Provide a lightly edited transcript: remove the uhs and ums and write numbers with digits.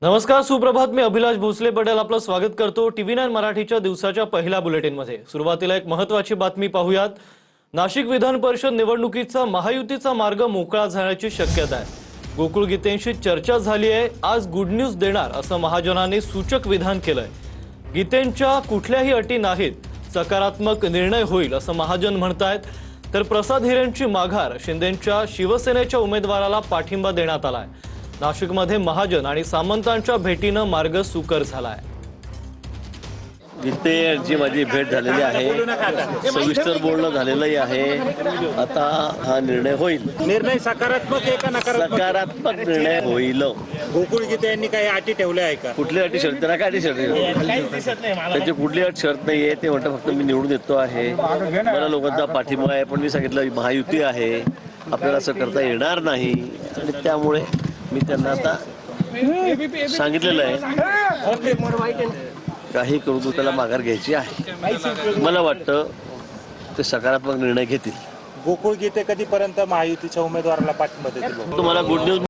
नमस्कार, सुप्रभात. मी अभिलाष भोसले पटेल आपलं स्वागत करतो TV9 मराठीच्या दिवसाच्या पहिल्या बुलेटिनमध्ये. सुरुवातीला एक महत्त्वाची बातमी पाहूयात. नाशिक विधान परिषद निवडणुकीचा महायुतीचा मार्ग मोकळा झाल्याची शक्यता आहे. गोकुळ गीतेंशी चर्चा झाली आहे. आज गुड न्यूज देणार असं महाजनांनी सूचक विधान केलंय. गीतेंच्या कुठल्याही अटी नाहीत, सकारात्मक निर्णय होईल असं महाजन म्हणतायत. तर प्रसाद हिरेंची माघार, शिंदेंच्या शिवसेनेच्या उमेदवाराला पाठिंबा देण्यात आलाय. नाशिकमध्ये महाजन आणि सामंतांच्या भेटीनं मार्ग सुकर झालाय. गीते यांची माझी भेट झालेली आहे, सविस्तर बोलणं झालेलंही आहे. आता हा निर्णय होईल. निर्णय सकारात्मक आहे का नकारात्मक? सकारात्मक निर्णय होईल. गोकुळ गीते यांनी काही अटी ठेवल्या आहे का? कुठली अटी शर्त? त्याला काय अटी शर्त? त्याची कुठली अट शर्त नाहीये. ते म्हणतात फक्त मी निवडून येतो आहे, मला लोकांचा पाठिंबा आहे. पण मी सांगितलं महायुती आहे, आपल्याला असं करता येणार नाही. आणि त्यामुळे मी त्यांना आता सांगितलेलं आहे, काही करू तू त्याला माघार घ्यायची आहे. मला वाटतं ते सकारात्मक निर्णय घेतील. गोकुळ गीते कधीपर्यंत महायुतीच्या उमेदवाराला पाठिंबा देतील? तुम्हाला गुड न्यूज